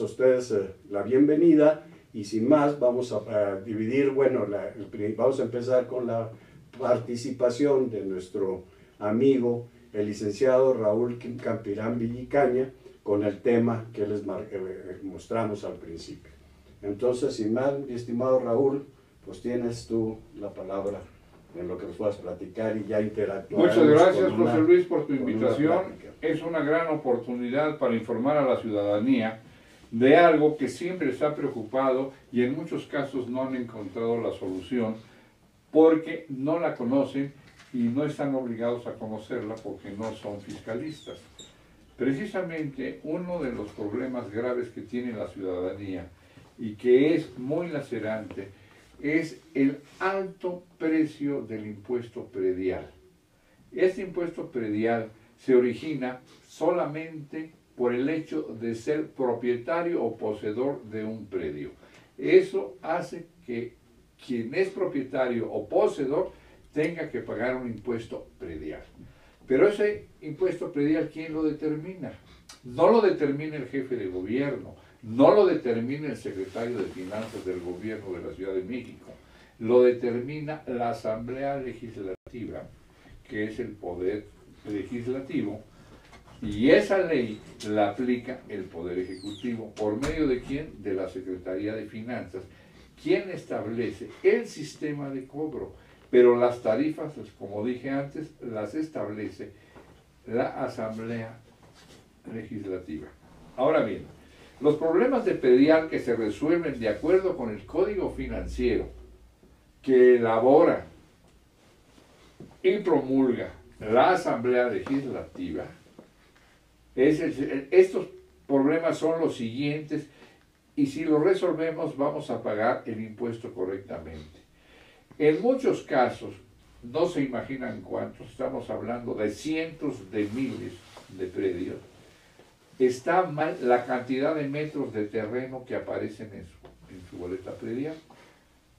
a ustedes la bienvenida y sin más vamos a dividir, bueno, vamos a empezar con la participación de nuestro amigo, el licenciado Raúl Campirán Villicaña, con el tema que les mostramos al principio. Entonces, sin más, mi estimado Raúl, pues tienes tú la palabra en lo que nos puedas platicar y ya interactuar. Muchas gracias, José Luis, por tu invitación. Es una gran oportunidad para informar a la ciudadanía de algo que siempre les ha preocupado y en muchos casos no han encontrado la solución porque no la conocen y no están obligados a conocerla porque no son fiscalistas. Precisamente uno de los problemas graves que tiene la ciudadanía y que es muy lacerante es el alto precio del impuesto predial. Este impuesto predial se origina solamente por el hecho de ser propietario o poseedor de un predio. Eso hace que quien es propietario o poseedor tenga que pagar un impuesto predial. Pero ese impuesto predial, ¿quién lo determina? No lo determina el jefe de gobierno, no lo determina el secretario de Finanzas del gobierno de la Ciudad de México, lo determina la Asamblea Legislativa, que es el poder legislativo, y esa ley la aplica el Poder Ejecutivo. ¿Por medio de quién? De la Secretaría de Finanzas, quien establece el sistema de cobro. Pero las tarifas, como dije antes, las establece la Asamblea Legislativa. Ahora bien, los problemas de predial que se resuelven de acuerdo con el Código Financiero que elabora y promulga la Asamblea Legislativa, estos problemas son los siguientes y si los resolvemos vamos a pagar el impuesto correctamente. En muchos casos, no se imaginan cuántos, estamos hablando de cientos de miles de predios, está mal la cantidad de metros de terreno que aparecen en su boleta predial.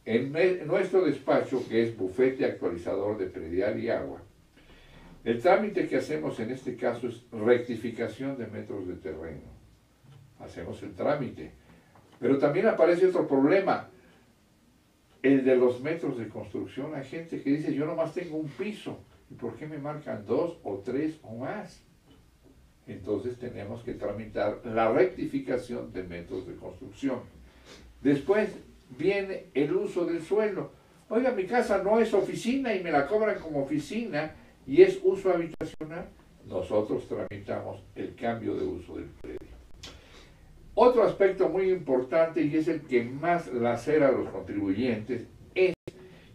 En nuestro despacho, que es Bufete Actualizador de Predial y Agua, el trámite que hacemos en este caso es rectificación de metros de terreno. Hacemos el trámite. Pero también aparece otro problema, el de los metros de construcción. Hay gente que dice, yo nomás tengo un piso, ¿y por qué me marcan 2 o 3 o más? Entonces tenemos que tramitar la rectificación de metros de construcción. Después viene el uso del suelo. Oiga, mi casa no es oficina y me la cobran como oficina y es uso habitacional. Nosotros tramitamos el cambio de uso del predio. Otro aspecto muy importante y es el que más lacera a los contribuyentes es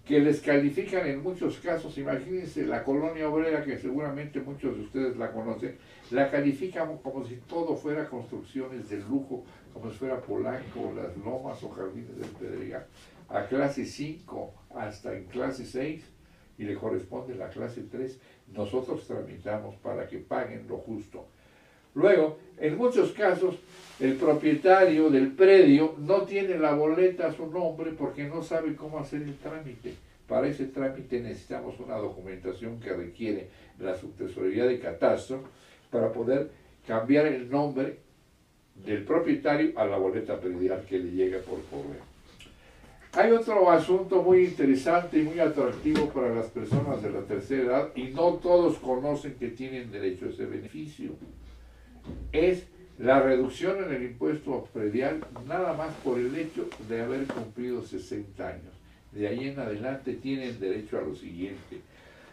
que les califican en muchos casos, imagínense la colonia obrera, que seguramente muchos de ustedes la conocen, la califican como si todo fuera construcciones de lujo, como si fuera Polanco, Las Lomas o Jardines del Pedregal, a clase 5 hasta en clase 6 y le corresponde la clase 3. Nosotros tramitamos para que paguen lo justo. Luego, en muchos casos, el propietario del predio no tiene la boleta a su nombre porque no sabe cómo hacer el trámite. Para ese trámite necesitamos una documentación que requiere la Subtesorería de Catastro para poder cambiar el nombre del propietario a la boleta predial que le llega por correo. Hay otro asunto muy interesante y muy atractivo para las personas de la tercera edad y no todos conocen que tienen derecho a ese beneficio. Es la reducción en el impuesto predial nada más por el hecho de haber cumplido 60 años. De ahí en adelante tienen derecho a lo siguiente.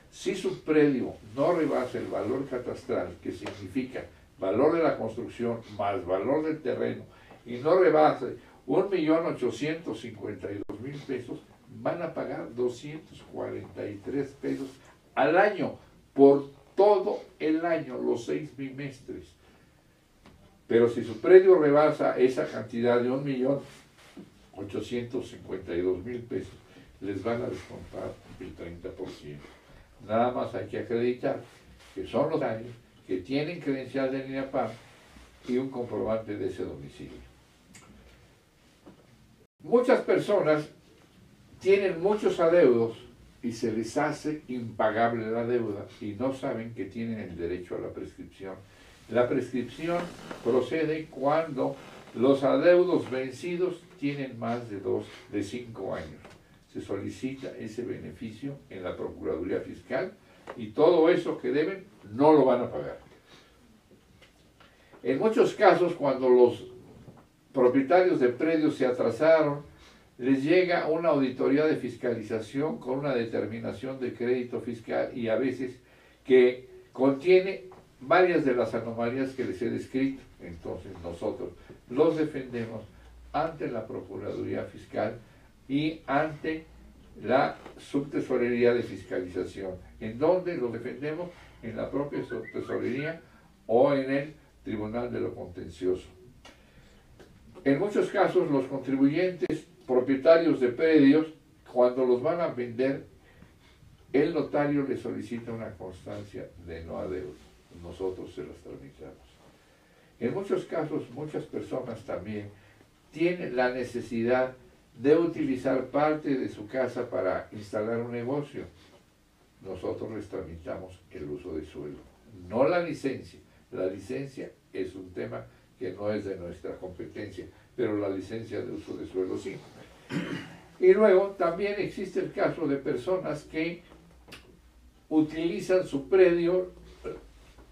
Si su predio no rebasa el valor catastral, que significa valor de la construcción más valor del terreno, y no rebase 1.852.000 pesos, van a pagar 243 pesos al año, por todo el año, los 6 bimestres. Pero si su predio rebasa esa cantidad de 1.852.000 pesos, les van a descontar el 30%. Nada más hay que acreditar que son los años, que tienen credencial del INAPAM y un comprobante de ese domicilio. Muchas personas tienen muchos adeudos y se les hace impagable la deuda y no saben que tienen el derecho a la prescripción. La prescripción procede cuando Los adeudos vencidos tienen más de 5 años. Se solicita ese beneficio en la Procuraduría Fiscal y todo eso que deben no lo van a pagar. En muchos casos, cuando los propietarios de predios se atrasaron, les llega una auditoría de fiscalización con una determinación de crédito fiscal y a veces que contiene varias de las anomalías que les he descrito. Entonces nosotros los defendemos ante la Procuraduría Fiscal y ante la Subtesorería de Fiscalización. ¿En dónde los defendemos? En la propia Subtesorería o en el Tribunal de lo Contencioso. En muchos casos los contribuyentes propietarios de predios, cuando los van a vender, el notario les solicita una constancia de no adeudo. Nosotros se las tramitamos. En muchos casos, muchas personas también tienen la necesidad de utilizar parte de su casa para instalar un negocio. Nosotros les tramitamos el uso de suelo, no la licencia. La licencia es un tema que no es de nuestra competencia, pero la licencia de uso de suelo sí. Y luego también existe el caso de personas que utilizan su predio,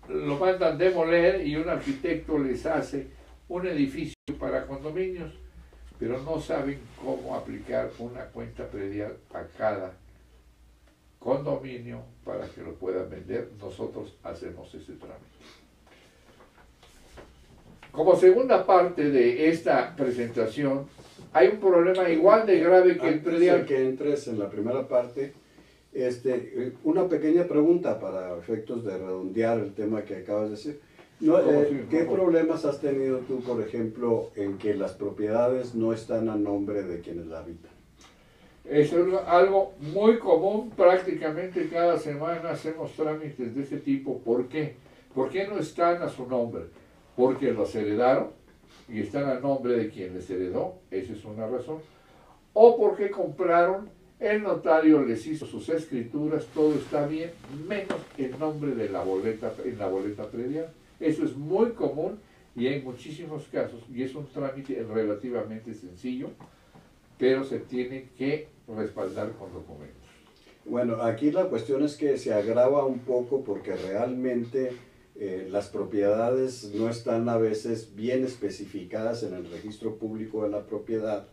lo mandan demoler y un arquitecto les hace un edificio para condominios, pero no saben cómo aplicar una cuenta predial a cada condominio para que lo puedan vender. Nosotros hacemos ese trámite. Como segunda parte de esta presentación, hay un problema igual de grave que el predial. Antes de que entres en la primera parte, una pequeña pregunta para efectos de redondear el tema que acabas de decir. ¿Qué problemas has tenido tú, por ejemplo, en que las propiedades no están a nombre de quienes la habitan? Eso es algo muy común, prácticamente cada semana hacemos trámites de ese tipo. ¿Por qué? ¿Por qué no están a su nombre? Porque los heredaron y están a nombre de quien les heredó, esa es una razón. O porque compraron, el notario les hizo sus escrituras, todo está bien, menos el nombre de la boleta, en la boleta predial. Eso es muy común y hay muchísimos casos, y es un trámite relativamente sencillo, pero se tiene que respaldar con documentos. Bueno, aquí la cuestión es que se agrava un poco porque realmente las propiedades no están a veces bien especificadas en el registro público de la propiedad,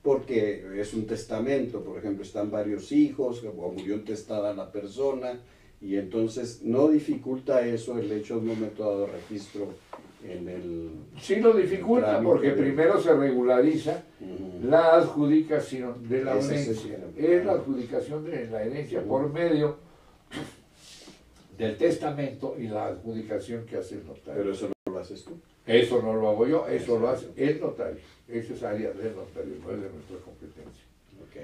porque es un testamento, por ejemplo, están varios hijos, o murió intestada la persona, y entonces no dificulta eso el hecho de un momento dado registro en el... Sí lo dificulta porque primero se regulariza la adjudicación de la herencia. Es la adjudicación de la herencia por medio del testamento y la adjudicación que hace el notario. Pero eso no lo haces tú. Eso no lo hago yo, eso lo hace el notario. Esa es área del notario, no es de nuestra competencia. Ok,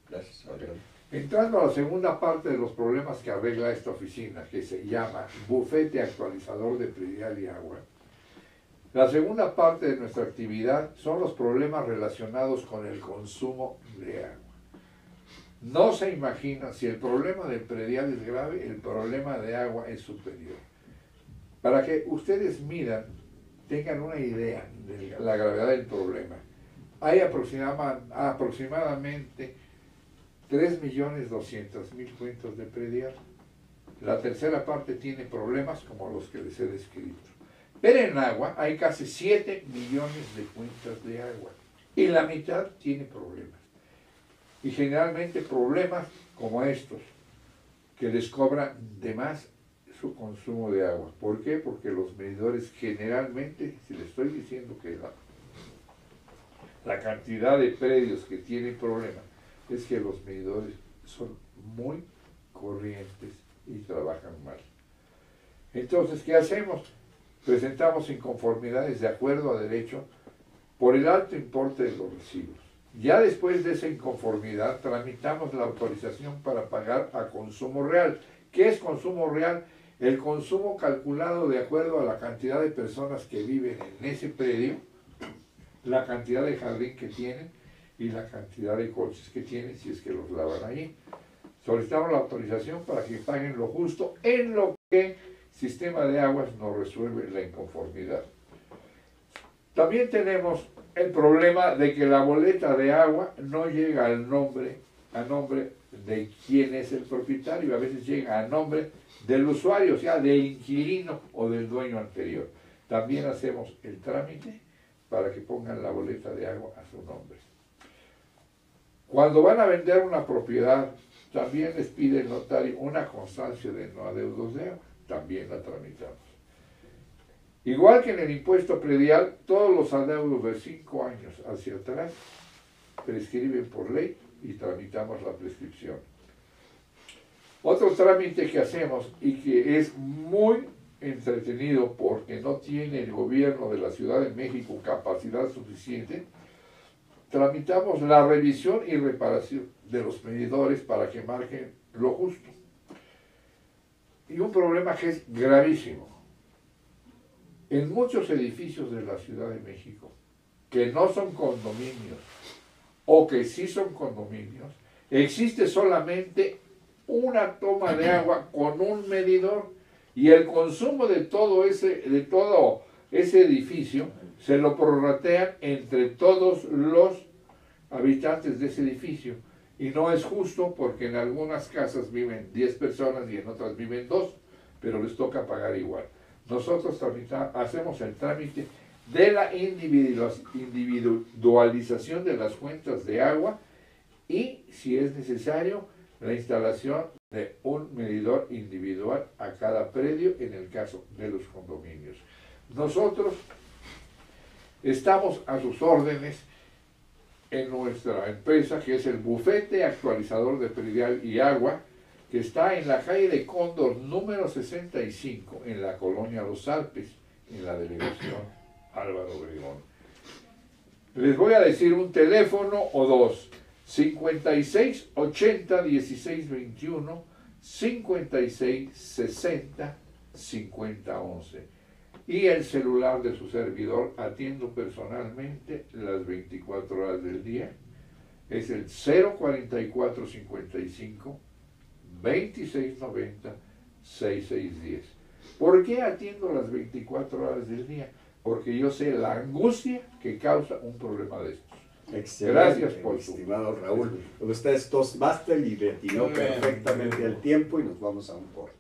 gracias. Okay. Entrando a la segunda parte de los problemas que arregla esta oficina, que se llama Bufete Actualizador de Predial y Agua, la segunda parte de nuestra actividad son los problemas relacionados con el consumo de agua. No se imagina, si el problema del predial es grave, el problema de agua es superior. Para que ustedes midan, tengan una idea de la gravedad del problema, hay aproximadamente 3.200.000 cuentas de predial. La tercera parte tiene problemas como los que les he descrito. Pero en agua hay casi 7 millones de cuentas de agua y la mitad tiene problemas. Y generalmente problemas como estos, que les cobran de más su consumo de agua. ¿Por qué? Porque los medidores generalmente, si les estoy diciendo que la cantidad de predios que tienen problemas, es que los medidores son muy corrientes y trabajan mal. Entonces, ¿qué hacemos? Presentamos inconformidades de acuerdo a derecho por el alto importe de los recibos. Ya después de esa inconformidad, tramitamos la autorización para pagar a consumo real. ¿Qué es consumo real? El consumo calculado de acuerdo a la cantidad de personas que viven en ese predio, la cantidad de jardín que tienen y la cantidad de coches que tienen, si es que los lavan allí. Solicitamos la autorización para que paguen lo justo en lo que el sistema de aguas nos resuelve la inconformidad. También tenemos el problema de que la boleta de agua no llega a nombre de quién es el propietario, a veces llega a nombre del usuario, o sea, del inquilino o del dueño anterior. También hacemos el trámite para que pongan la boleta de agua a su nombre. Cuando van a vender una propiedad, también les pide el notario una constancia de no adeudos de agua, también la tramitamos. Igual que en el impuesto predial, todos los adeudos de 5 años hacia atrás prescriben por ley y tramitamos la prescripción. Otro trámite que hacemos y que es muy entretenido porque no tiene el gobierno de la Ciudad de México capacidad suficiente, tramitamos la revisión y reparación de los medidores para que marquen lo justo. Y un problema que es gravísimo. En muchos edificios de la Ciudad de México, que no son condominios, o que sí son condominios, existe solamente una toma de agua con un medidor, y el consumo de todo ese edificio se lo prorratean entre todos los habitantes de ese edificio. Y no es justo porque en algunas casas viven 10 personas y en otras viven 2, pero les toca pagar igual. Nosotros hacemos el trámite de la individualización de las cuentas de agua y, si es necesario, la instalación de un medidor individual a cada predio en el caso de los condominios. Nosotros estamos a sus órdenes en nuestra empresa, que es el Bufete Actualizador de Predial y Agua, que está en la calle de Cóndor número 65, en la colonia Los Alpes, en la delegación Álvaro Obregón. Les voy a decir un teléfono o dos: 56 80 16 21, 56 60 50 11. Y el celular de su servidor, atiendo personalmente las 24 horas del día, es el 044 55 26 90 6610. ¿Por qué atiendo las 24 horas del día? Porque yo sé la angustia que causa un problema de estos. Excelente, gracias por su... estimado Raúl. Usted es Toastmaster y retiró perfectamente el tiempo y nos vamos a un corte.